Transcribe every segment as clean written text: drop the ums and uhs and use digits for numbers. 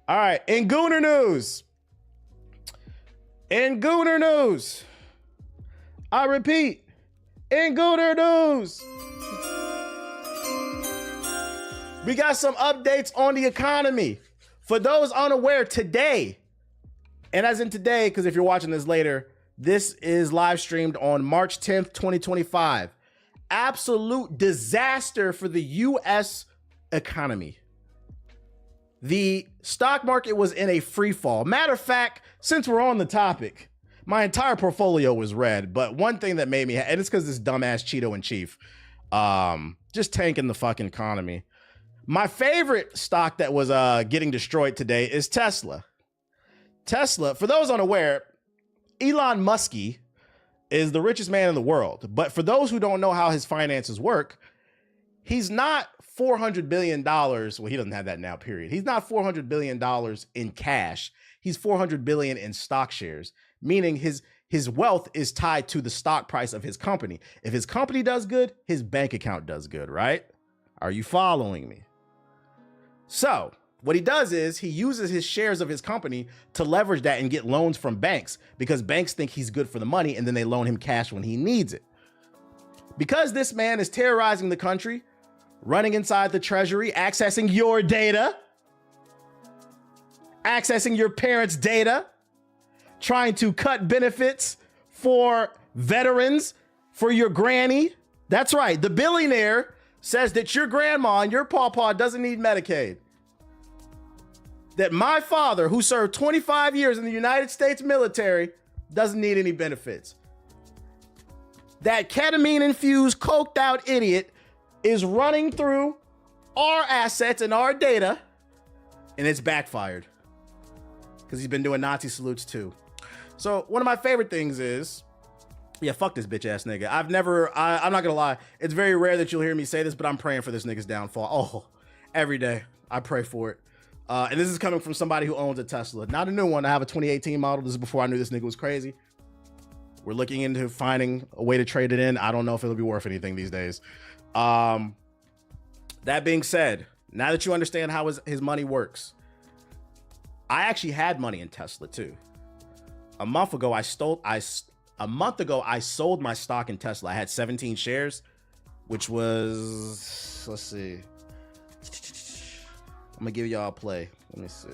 All right, in Gooner news. In Gooner news. I repeat, in Gooner news. We got some updates on the economy. For those unaware, today, and as in today, because if you're watching this later, this is live streamed on March 10th, 2025. Absolute disaster for the U.S. economy. The stock market was in a free fall. Matter of fact, since we're on the topic, my entire portfolio was red. But one thing that made me, and it's because this dumbass Cheeto in chief, just tanking the fucking economy. My favorite stock that was getting destroyed today is Tesla. Tesla, for those unaware, Elon Muskie is the richest man in the world. But for those who don't know how his finances work, he's not $400 billion. Well, he doesn't have that now, period. He's not $400 billion in cash. He's $400 billion in stock shares, meaning his wealth is tied to the stock price of his company. If his company does good, his bank account does good, right? Are you following me? So what he does is he uses his shares of his company to leverage that and get loans from banks because banks think he's good for the money and then they loan him cash when he needs it. Because this man is terrorizing the country, running inside the treasury, accessing your data, accessing your parents' data, trying to cut benefits for veterans, for your granny. That's right. The billionaire says that your grandma and your pawpaw doesn't need Medicaid. That my father, who served 25 years in the United States military, doesn't need any benefits. That ketamine-infused, coked-out idiot is running through our assets and our data, and it's backfired. Because he's been doing Nazi salutes too. So one of my favorite things is, yeah, fuck this bitch ass nigga. I'm not gonna lie. It's very rare that you'll hear me say this, but I'm praying for this nigga's downfall. Oh, every day I pray for it. And this is coming from somebody who owns a Tesla. Not a new one. I have a 2018 model. This is before I knew this nigga was crazy. We're looking into finding a way to trade it in. I don't know if it'll be worth anything these days. That being said, now that you understand how his money works, I actually had money in Tesla too. A month ago, I sold my stock in Tesla. I had 17 shares, which was, let's see. I'm gonna give y'all a play. Let me see.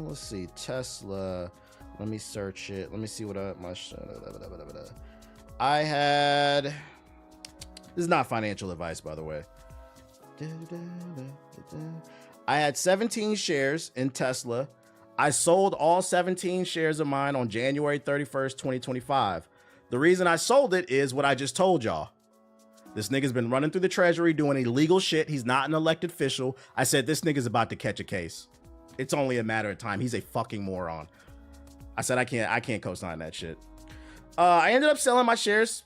Let's see. Tesla. Let me search it. Let me see what I had. This is not financial advice, by the way. I had 17 shares in Tesla. I sold all 17 shares of mine on January 31st, 2025. The reason I sold it is what I just told y'all. This nigga's been running through the treasury doing illegal shit. He's not an elected official. I said, this nigga's about to catch a case. It's only a matter of time. He's a fucking moron. I said, I can't co-sign that shit. I ended up selling my shares.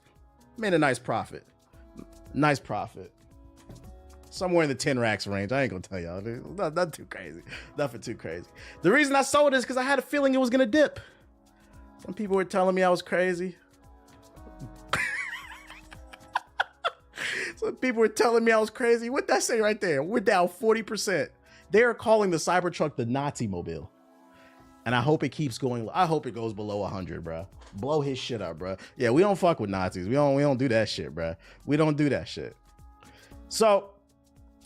Made a nice profit. Nice profit. Somewhere in the 10 racks range. I ain't gonna tell y'all. Not too crazy. Nothing too crazy. The reason I sold it is because I had a feeling it was gonna dip. Some people were telling me I was crazy. Some people were telling me I was crazy. What'd that say right there? We're down 40%. They are calling the Cybertruck the Nazi mobile. And I hope it keeps going. I hope it goes below 100, bro. Blow his shit up, bro. Yeah, we don't fuck with Nazis. We don't do that shit, bro. We don't do that shit. So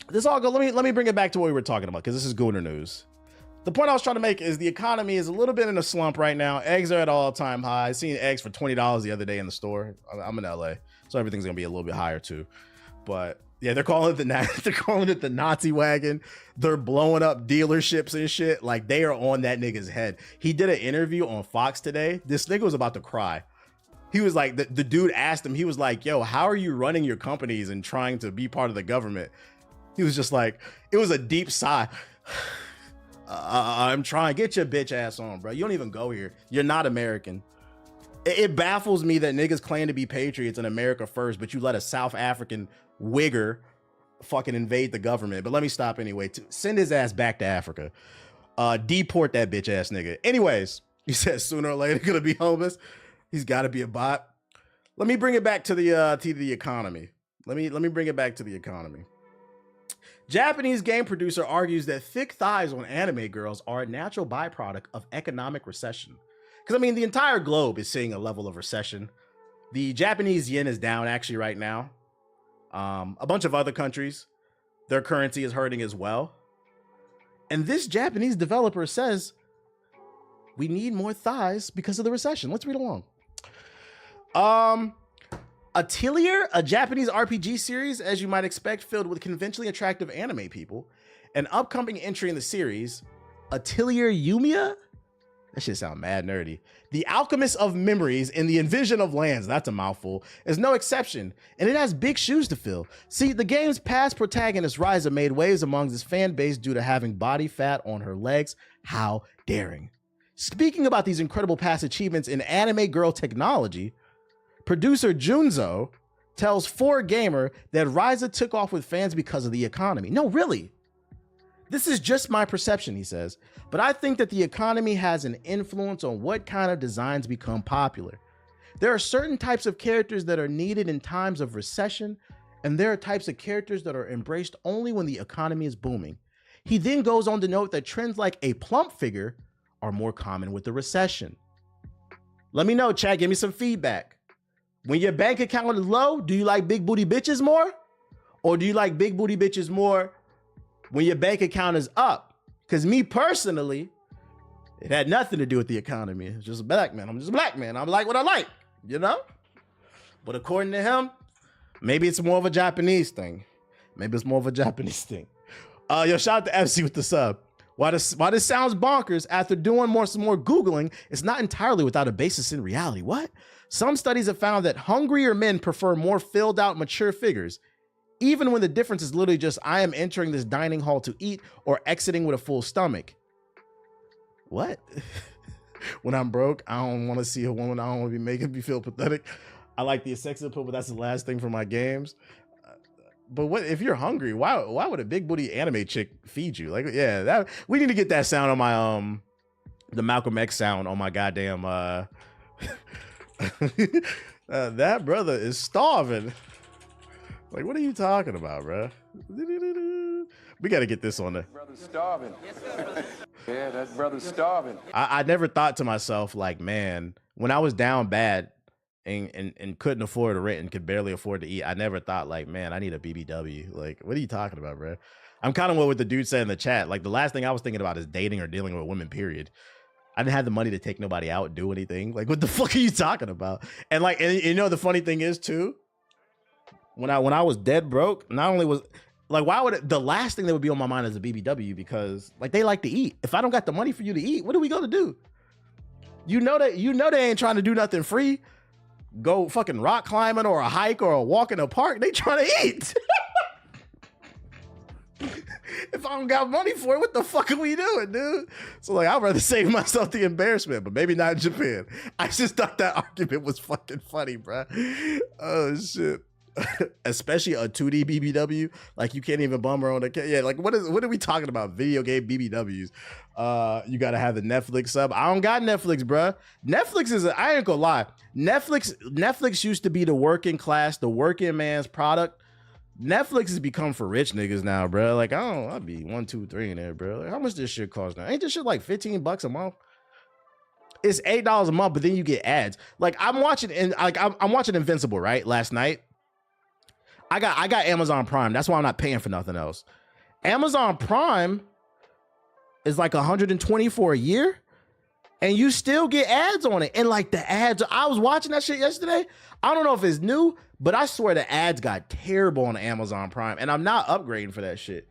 this all go. Let me bring it back to what we were talking about, because this is Gooner news. The point I was trying to make is the economy is a little bit in a slump right now. Eggs are at all-time high. I seen eggs for $20 the other day in the store. I'm in LA, so everything's gonna be a little bit higher too. But yeah, they're calling it the Nazi wagon. They're blowing up dealerships and shit. Like, they are on that nigga's head. He did an interview on Fox today. This nigga was about to cry. He was like, the dude asked him, he was like, yo, how are you running your companies and trying to be part of the government? He was just like, it was a deep sigh. I'm trying. Get your bitch ass on, bro. You don't even go here. You're not American. It baffles me that niggas claim to be patriots in America first, but you let a South African wigger fucking invade the government. But let me stop anyway. Send his ass back to Africa. Deport that bitch ass nigga. Anyways, he says sooner or later gonna be homeless. He's got to be a bot. Let me bring it back to the economy. Let me bring it back to the economy. Japanese game producer argues that thick thighs on anime girls are a natural byproduct of economic recession. Because, I mean, the entire globe is seeing a level of recession. The Japanese yen is down actually right now. A bunch of other countries, their currency is hurting as well. And this Japanese developer says, we need more thighs because of the recession. Let's read along. Atelier, a Japanese RPG series, as you might expect, filled with conventionally attractive anime people. An upcoming entry in the series, Atelier Yumiya? That shit sound mad nerdy. The Alchemist of Memories in the Envision of Lands, that's a mouthful, is no exception, and it has big shoes to fill. See, the game's past protagonist Ryza made waves among his fan base due to having body fat on her legs. How daring. Speaking about these incredible past achievements in anime girl technology, producer Junzo tells 4Gamer that Ryza took off with fans because of the economy. No, really. This is just my perception, he says, but I think that the economy has an influence on what kind of designs become popular. There are certain types of characters that are needed in times of recession, and there are types of characters that are embraced only when the economy is booming. He then goes on to note that trends like a plump figure are more common with the recession. Let me know, chat, give me some feedback. When your bank account is low, do you like big booty bitches more? Or do you like big booty bitches more when your bank account is up? Because me personally, it had nothing to do with the economy. It's just a black man. I'm just a black man. I like what I like, you know? But according to him, maybe it's more of a Japanese thing. Maybe it's more of a Japanese thing. Yo, shout out to FC with the sub. While this sounds bonkers, after doing some more Googling, it's not entirely without a basis in reality. What? Some studies have found that hungrier men prefer more filled out, mature figures, even when the difference is literally just, I am entering this dining hall to eat or exiting with a full stomach. What? When I'm broke, I don't want to see a woman. I don't want to be making me feel pathetic. I like the sex appeal, but that's the last thing for my games. But what if you're hungry? Why would a big booty anime chick feed you? Like, yeah, that we need to get that sound on my the Malcolm X sound on my goddamn that brother is starving. Like, what are you talking about, bro? We got to get this on there. Brother's starving. Yeah, that brother's starving. I never thought to myself, like, man, when I was down bad and couldn't afford a rent and could barely afford to eat, I never thought, like, man, I need a BBW. Like, what are you talking about, bro? I'm kind of what the dude said in the chat. Like, the last thing I was thinking about is dating or dealing with women, period. I didn't have the money to take nobody out, do anything. Like, what the fuck are you talking about? And like, and you know, the funny thing is too, when I was dead broke, not only was like, why would it, the last thing that would be on my mind is a BBW, because like they like to eat. If I don't got the money for you to eat, what are we gonna do? You know they ain't trying to do nothing free. Go fucking rock climbing or a hike or a walk in a park. They trying to eat. If I don't got money for it, what the fuck are we doing, dude? So like, I'd rather save myself the embarrassment, but maybe not in Japan. I just thought that argument was fucking funny, bro. Oh shit. Especially a 2D BBW, like you can't even bum her on the yeah. Like what are we talking about? Video game BBWs. You gotta have the Netflix sub. I don't got Netflix, bruh. Netflix is I ain't gonna lie. Netflix used to be the working class, the working man's product. Netflix has become for rich niggas now, bro. Like I'd be 1, 2, 3 in there, bro. Like, how much this shit cost now? Ain't this shit like $15 a month? It's $8 a month, but then you get ads. Like I'm watching Invincible, right? Last night. I got Amazon Prime. That's why I'm not paying for nothing else. Amazon Prime is like $120 for a year, and you still get ads on it. And like the ads, I was watching that shit yesterday. I don't know if it's new, but I swear the ads got terrible on Amazon Prime, and I'm not upgrading for that shit.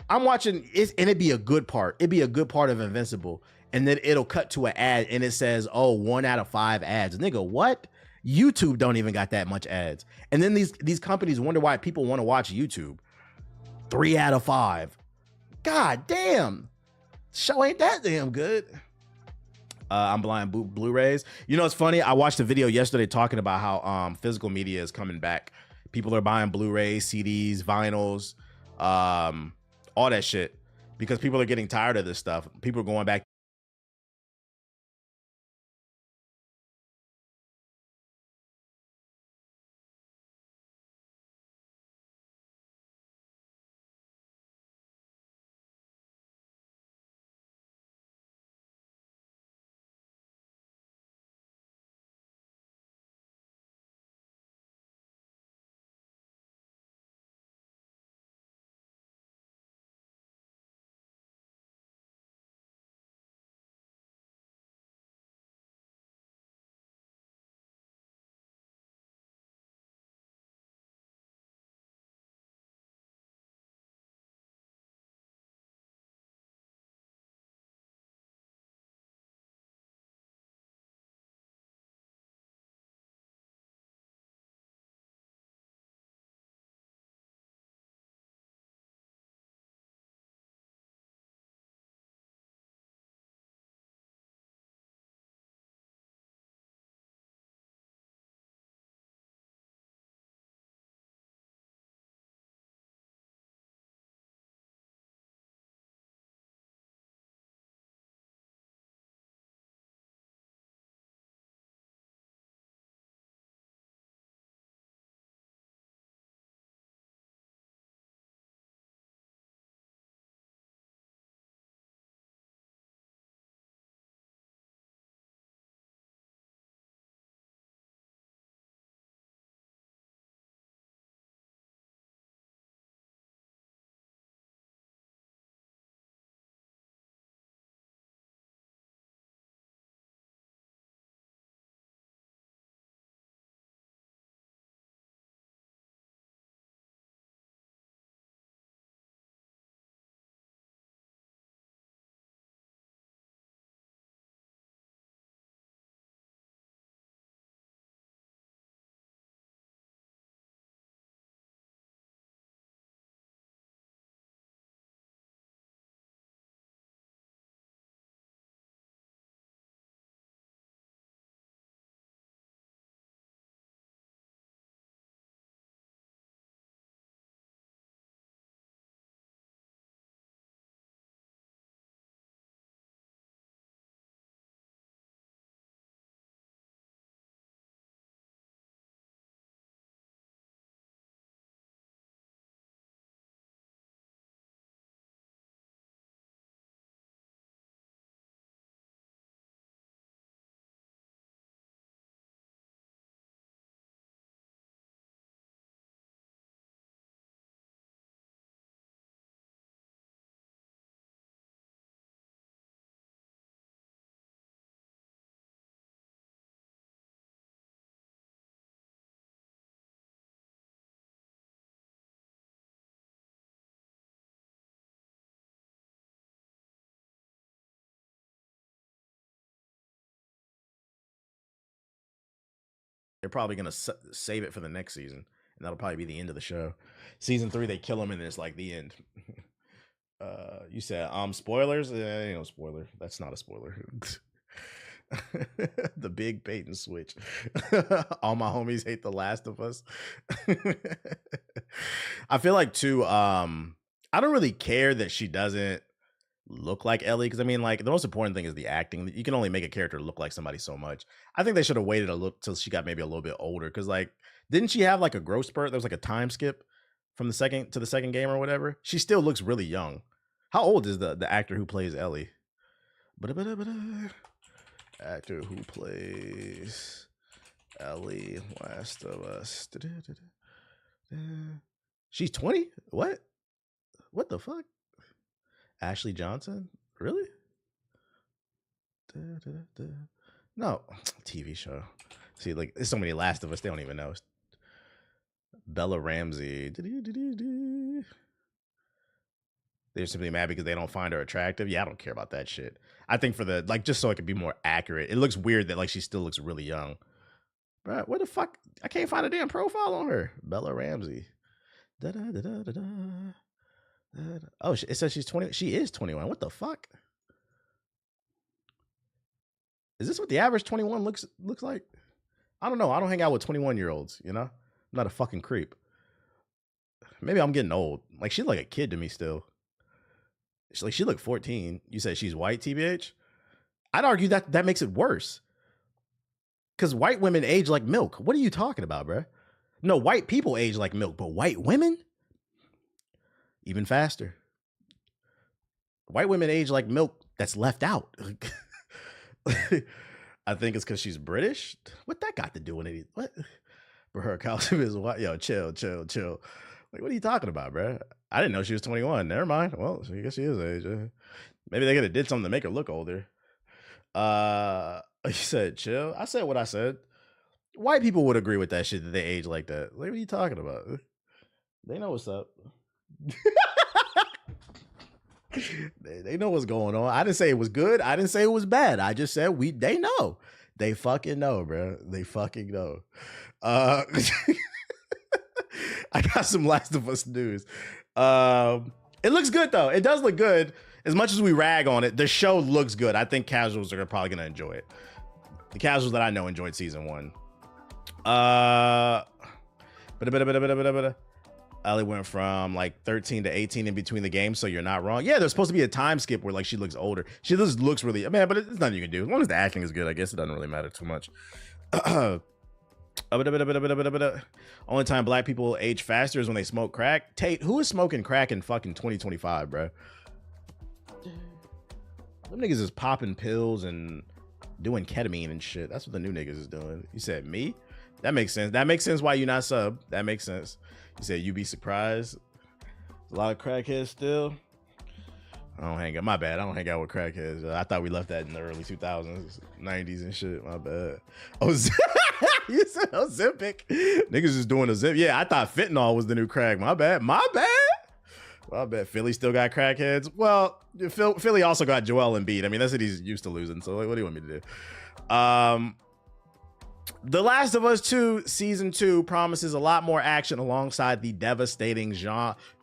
I'm watching it, and it'd be a good part. It'd be a good part of Invincible, and then it'll cut to an ad, and it says, "Oh, 1 out of 5 ads." Nigga, what? YouTube don't even got that much ads. And then these companies wonder why people want to watch YouTube. 3 out of 5. God damn. Show ain't that damn good. I'm blind Blu-rays. You know, it's funny. I watched a video yesterday talking about how physical media is coming back. People are buying Blu-rays, CDs, vinyls, all that shit, because people are getting tired of this stuff. People are going back They're probably gonna save it for the next season, and that'll probably be the end of the show. Season 3, they kill him, and it's like the end. You said spoilers? Ain't no spoiler. That's not a spoiler. The big bait and switch. All my homies hate The Last of Us. I feel like too, I don't really care that she doesn't look like Ellie, because I mean, like, the most important thing is the acting. You can only make a character look like somebody so much. I think they should have waited a little till she got maybe a little bit older, because like, didn't she have like a growth spurt? There was like a time skip from the second to the second game or whatever. She still looks really young. How old is the actor who plays Ellie? Actor who plays Ellie, Last of Us. She's 20? What the fuck? Ashley Johnson? Really? No. TV show. See, like, there's so many Last of Us, they don't even know. Bella Ramsey. They're simply mad because they don't find her attractive. Yeah, I don't care about that shit. I think for the, like, just so it could be more accurate. It looks weird that, like, she still looks really young. Bro, what the fuck? I can't find a damn profile on her. Bella Ramsey. Oh, it says she's 20. She is 21. What the fuck? Is this what the average 21 looks like? I don't know. I don't hang out with 21-year-olds, you know? I'm not a fucking creep. Maybe I'm getting old. Like, she's like a kid to me still. She looked 14. You said she's white, TBH? I'd argue that makes it worse. Because white women age like milk. What are you talking about, bro? No, white people age like milk, but white women? Even faster. White women age like milk that's left out. I think it's because she's British. What that got to do with it? What? For her calcium is white. Yo, chill. Like, what are you talking about, bro? I didn't know she was 21. Never mind. Well, I guess she is age. Maybe they could have did something to make her look older. You said chill. I said what I said. White people would agree with that shit that they age like that. Like, what are you talking about? They know what's up. They know what's going on. I didn't say it was good. I didn't say it was bad. I just said they know. They fucking know, bro. They fucking know. I got some Last of Us news. It looks good though. It does look good. As much as we rag on it, the show looks good. I think casuals are probably gonna enjoy it. The casuals that I know enjoyed season 1. Ellie went from like 13 to 18 in between the games, so you're not wrong. Yeah, there's supposed to be a time skip where like she looks older. She just looks really, man, but it's nothing you can do. As long as the acting is good, I guess it doesn't really matter too much. Only time black people age faster is when they smoke crack. Tate, who is smoking crack in fucking 2025, bro? Them niggas is popping pills and doing ketamine and shit. That's what the new niggas is doing. You said me? That makes sense. That makes sense why you not sub. That makes sense. You said you be surprised. There's a lot of crackheads still. I don't hang out. My bad. I don't hang out with crackheads. I thought we left that in the early 2000s, 90s and shit. My bad. Oh, you said Ozempic. Niggas is doing a zip. Yeah, I thought fentanyl was the new crack. My bad. Well, I bet Philly still got crackheads. Well, Philly also got Joel Embiid. I mean, that's what he's used to losing. So, like, what do you want me to do? The Last of Us 2 Season 2 promises a lot more action alongside the devastating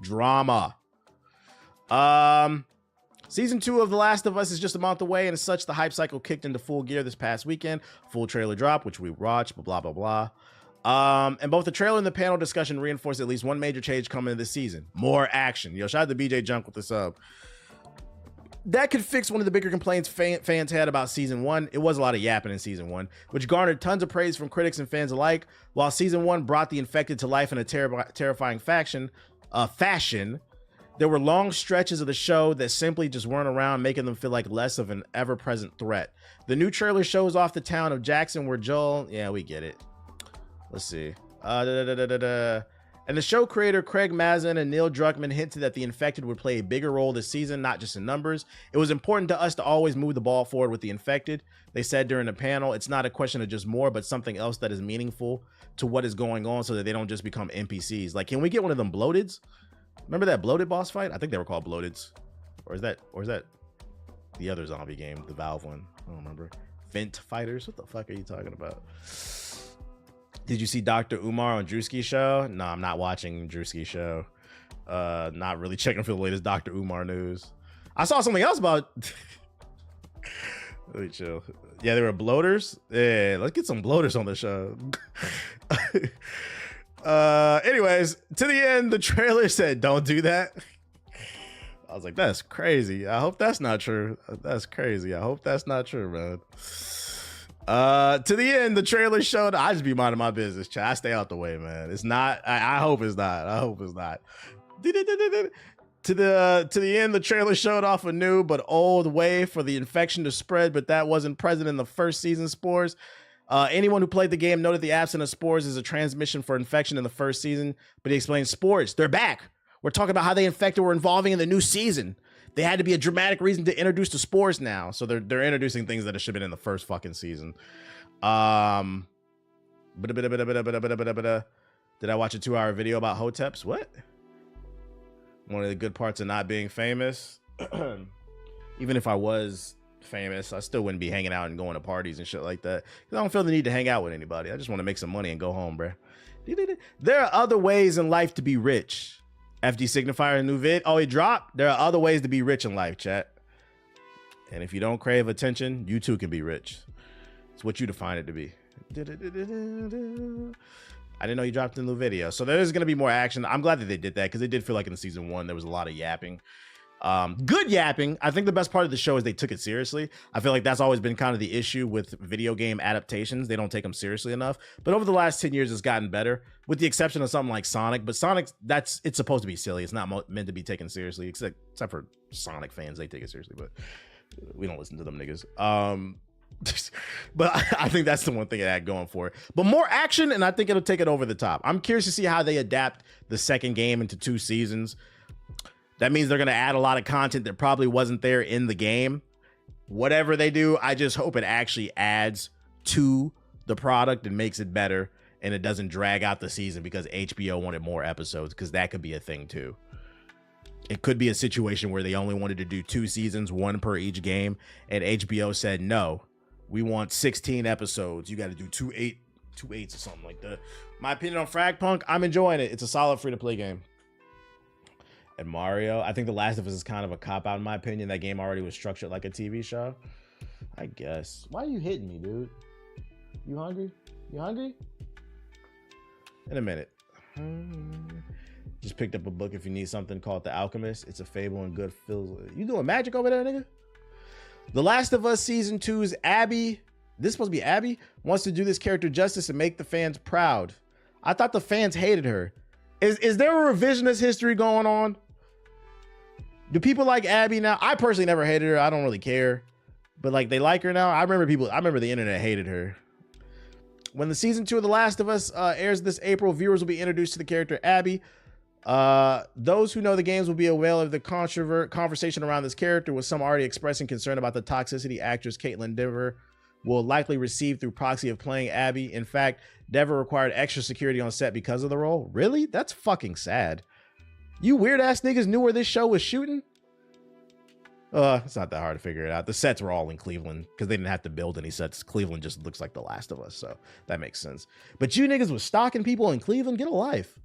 drama. Season 2 of The Last of Us is just a month away, and as such, the hype cycle kicked into full gear this past weekend. Full trailer drop, which we watched, blah, blah, blah. And both the trailer and the panel discussion reinforced at least one major change coming in this season. More action. Yo, shout out to BJ Junk with the sub. That could fix one of the bigger complaints fans had about season 1. It was a lot of yapping in season 1, which garnered tons of praise from critics and fans alike. While season 1 brought the infected to life in a terrifying fashion, there were long stretches of the show that simply just weren't around, making them feel like less of an ever-present threat. The new trailer shows off the town of Jackson where Joel... Yeah, we get it. Let's see. And the show creator Craig Mazin and Neil Druckmann hinted that the infected would play a bigger role this season, not just in numbers. It was important to us to always move the ball forward with the infected. They said during the panel, it's not a question of just more, but something else that is meaningful to what is going on so that they don't just become NPCs. Like, can we get one of them bloateds? Remember that bloated boss fight? I think they were called bloateds. Or is that the other zombie game, the Valve one? I don't remember. Vent fighters? What the fuck are you talking about? Did you see Dr. Umar on Drewski's show? No, I'm not watching Drewski's show. Not really checking for the latest Dr. Umar news. I saw something else about. Let me chill. Yeah, there were bloaters. Yeah, let's get some bloaters on the show. Anyways, to the end, the trailer said, "Don't do that." I was like, that's crazy. I hope that's not true. That's crazy. I hope that's not true, man. To the end, the trailer showed. I just be minding my business, chat. I stay out the way, man. It's not. I hope it's not. I hope it's not. To the end, the trailer showed off a new but old way for the infection to spread, but that wasn't present in the first season spores. Anyone who played the game noted the absence of spores is a transmission for infection in the first season, but he explained spores, they're back. We're talking about how they infected were involving in the new season. They had to be a dramatic reason to introduce the spores now. So they're introducing things that should have been in the first fucking season. Did I watch a 2-hour video about Hoteps? What? One of the good parts of not being famous. Even if I was famous, I still wouldn't be hanging out and going to parties and shit like that. Because I don't feel the need to hang out with anybody. I just want to make some money and go home, bruh. There are other ways in life to be rich. FD Signifier, a new vid. Oh, it dropped. There are other ways to be rich in life, chat. And if you don't crave attention, you too can be rich. It's what you define it to be. I didn't know you dropped a new video. So there's going to be more action. I'm glad that they did that because it did feel like in season 1 there was a lot of yapping. Good yapping. I think the best part of the show is they took it seriously. I feel like that's always been kind of the issue with video game adaptations. They don't take them seriously enough. But over the last 10 years, it's gotten better, with the exception of something like Sonic. But Sonic, it's supposed to be silly. It's not meant to be taken seriously, except for Sonic fans. They take it seriously, but we don't listen to them niggas. But I think that's the one thing it had going for it. But more action, and I think it'll take it over the top. I'm curious to see how they adapt the second game into 2 seasons. That means they're going to add a lot of content that probably wasn't there in the game. Whatever they do, I just hope it actually adds to the product and makes it better, and it doesn't drag out the season because HBO wanted more episodes, because that could be a thing too. It could be a situation where they only wanted to do 2 seasons, 1 per each game, and HBO said, no, we want 16 episodes. You got to do 2 8s or something like that. My opinion on Fragpunk, I'm enjoying it. It's a solid free-to-play game. And Mario, I think The Last of Us is kind of a cop-out in my opinion. That game already was structured like a TV show, I guess. Why are you hitting me, dude? You hungry? You hungry? In a minute. Just picked up a book if you need something called The Alchemist. It's a fable and good feels. You doing magic over there, nigga? The Last of Us Season 2's Abby, this is supposed to be Abby, wants to do this character justice and make the fans proud. I thought the fans hated her. Is there a revisionist history going on? Do people like Abby now? I personally never hated her. I don't really care. But like, they like her now. I remember the internet hated her. When the season 2 of The Last of Us airs this April, viewers will be introduced to the character Abby. Those who know the games will be aware of the conversation around this character, with some already expressing concern about the toxicity actress Caitlin Dever will likely receive through proxy of playing Abby. In fact, Dever required extra security on set because of the role. Really? That's fucking sad. You weird ass niggas knew where this show was shooting? It's not that hard to figure it out. The sets were all in Cleveland because they didn't have to build any sets. Cleveland just looks like The Last of Us, so that makes sense. But you niggas was stalking people in Cleveland? Get a life.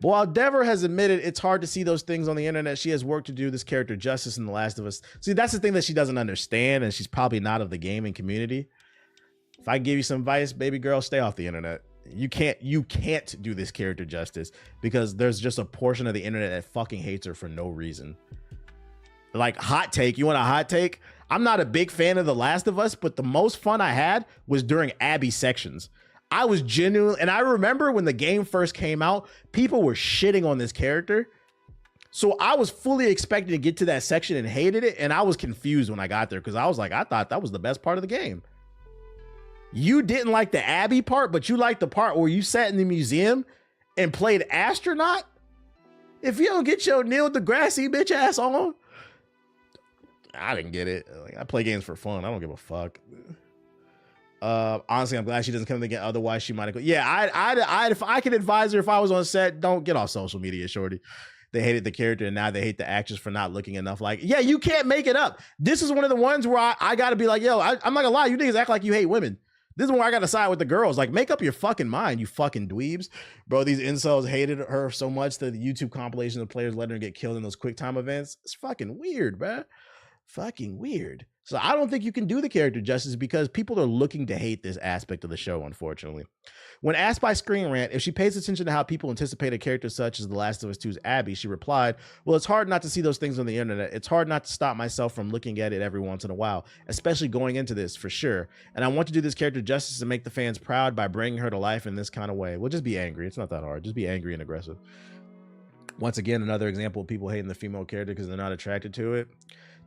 But while Dever has admitted it's hard to see those things on the internet, she has work to do this character justice in The Last of Us. See, that's the thing that she doesn't understand, and she's probably not of the gaming community. If I give you some advice, baby girl, stay off the internet. You can't do this character justice because there's just a portion of the internet that fucking hates her for no reason. Like, hot take. You want a hot take? I'm not a big fan of The Last of Us, but the most fun I had was during Abby's sections. I was genuine, and I remember when the game first came out, people were shitting on this character. So I was fully expecting to get to that section and hated it, and I was confused when I got there because I was like, I thought that was the best part of the game. You didn't like the Abby part, but you liked the part where you sat in the museum and played astronaut? If you don't get your Neil deGrasse bitch ass on, I didn't get it. Like, I play games for fun. I don't give a fuck. Honestly, I'm glad she doesn't come again. Otherwise, she might have. Yeah, if I could advise her if I was on set, don't get off social media, shorty. They hated the character and now they hate the actress for not looking enough like. Yeah, you can't make it up. This is one of the ones where I got to be like, yo, I'm not gonna lie. You niggas act like you hate women. This is where I gotta side with the girls. Like, make up your fucking mind, you fucking dweebs. Bro, these incels hated her so much that the YouTube compilations of players letting her get killed in those quick time events. It's fucking weird, bruh. Fucking weird. So I don't think you can do the character justice because people are looking to hate this aspect of the show, unfortunately. When asked by Screen Rant if she pays attention to how people anticipate a character such as The Last of Us 2's Abby, she replied, well, it's hard not to see those things on the internet. It's hard not to stop myself from looking at it every once in a while, especially going into this, for sure. And I want to do this character justice and make the fans proud by bringing her to life in this kind of way. Well, just be angry. It's not that hard. Just be angry and aggressive. Once again, another example of people hating the female character because they're not attracted to it.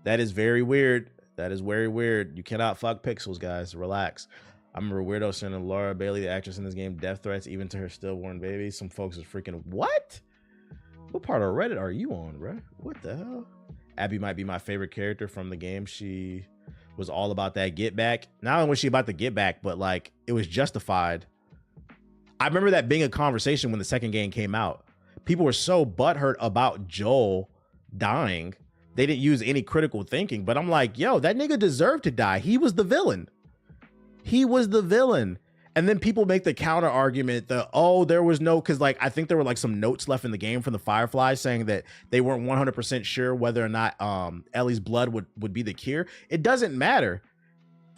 That is very weird. That is very weird. You cannot fuck pixels, guys. Relax. I remember Weirdo sending Laura Bailey, the actress in this game, death threats even to her stillborn baby. Some folks are freaking, what? What part of Reddit are you on, bro? What the hell? Abby might be my favorite character from the game. She was all about that get back. Not only was she about the get back, but like it was justified. I remember that being a conversation when the second game came out. People were so butthurt about Joel dying. They didn't use any critical thinking, but I'm like, yo, that nigga deserved to die. He was the villain. He was the villain. And then people make the counter argument that, oh, there was no, because like I think there were like some notes left in the game from the Fireflies saying that they weren't 100% sure whether or not Ellie's blood would be the cure. It doesn't matter.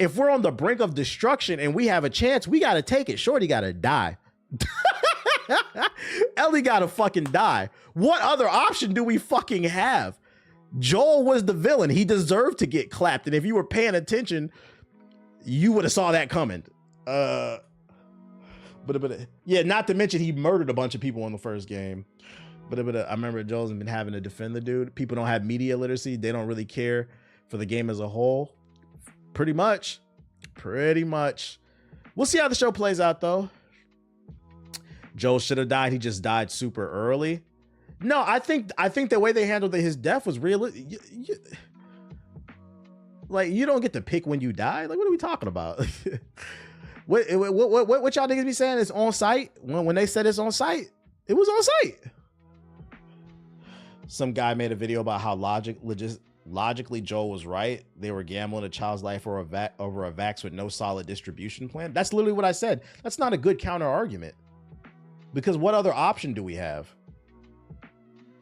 If we're on the brink of destruction and we have a chance, we got to take it. Shorty got to die. Ellie got to fucking die. What other option do we fucking have? Joel was the villain. He deserved to get clapped. And if you were paying attention, you would have saw that coming. But yeah, not to mention he murdered a bunch of people in the first game. But I remember Joel's been having to defend the dude. People don't have media literacy. They don't really care for the game as a whole. Pretty much. We'll see how the show plays out though. Joel should have died. He just died super early. No, I think the way they handled his death was real. Like, you don't get to pick when you die. Like, what are we talking about? What y'all niggas be saying? It's on site. When they said it's on site, it was on site. Some guy made a video about how logically Joel was right. They were gambling a child's life over a vax with no solid distribution plan. That's literally what I said. That's not a good counter argument. Because what other option do we have?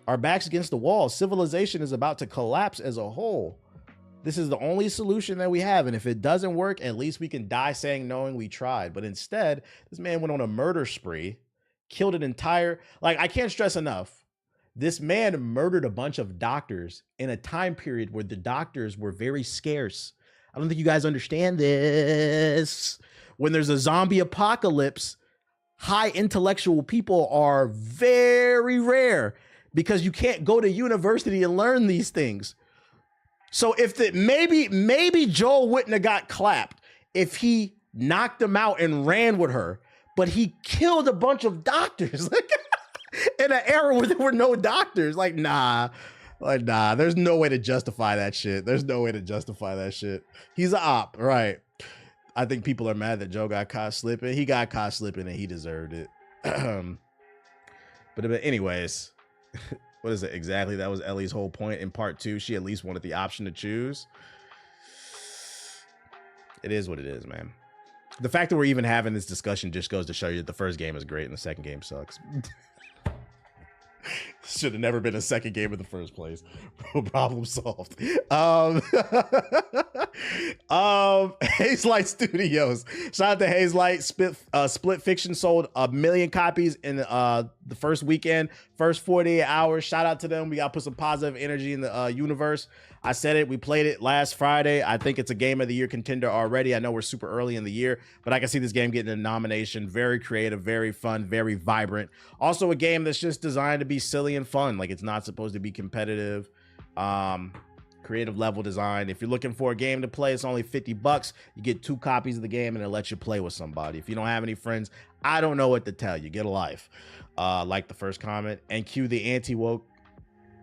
Our backs against the wall. Civilization is about to collapse as a whole. This is the only solution that we have. And if it doesn't work, at least we can die saying knowing we tried. But instead, this man went on a murder spree, killed an entire, like, I can't stress enough. This man murdered a bunch of doctors in a time period where the doctors were very scarce. I don't think you guys understand this. When there's a zombie apocalypse, high intellectual people are very rare because you can't go to university and learn these things. So if maybe Joel wouldn't have got clapped if he knocked him out and ran with her, but he killed a bunch of doctors in an era where there were no doctors. Like, nah, there's no way to justify that shit. He's an op, right? I think people are mad that Joe got caught slipping. He got caught slipping and he deserved it. But anyways, what is it exactly? That was Ellie's whole point in part 2. She at least wanted the option to choose. It is what it is, man. The fact that we're even having this discussion just goes to show you that the first game is great and the second game sucks. Should have never been a second game in the first place. Problem solved. Hazelight Studios. Shout out to Hazelight. Split Fiction sold 1 million copies in the first weekend, first 48 hours. Shout out to them. We got to put some positive energy in the universe. I said it. We played it last Friday. I think it's a game of the year contender already. I know we're super early in the year, but I can see this game getting a nomination. Very creative, very fun, very vibrant. Also a game that's just designed to be silly and fun. Like, it's not supposed to be competitive. Creative level design. If you're looking for a game to play, it's only $50. You get 2 copies of the game and it lets you play with somebody. If you don't have any friends, I don't know what to tell you. Get a life. Like the first comment. And cue the anti-woke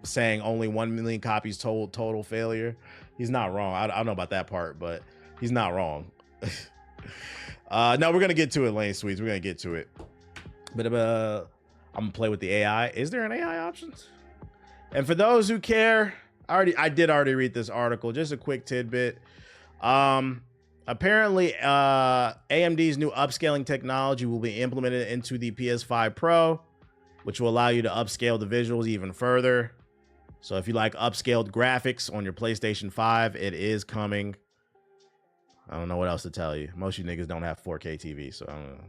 saying only 1 million copies total failure. He's not wrong. I don't know about that part, but he's not wrong. No, we're gonna get to it, Lane Sweets. We're gonna get to it. But I'm gonna play with the AI. Is there an AI option? And for those who care, I did already read this article. Just a quick tidbit. Apparently, AMD's new upscaling technology will be implemented into the PS5 Pro, which will allow you to upscale the visuals even further. So if you like upscaled graphics on your PlayStation 5, it is coming. I don't know what else to tell you. Most of you niggas don't have 4K TV, so I don't know.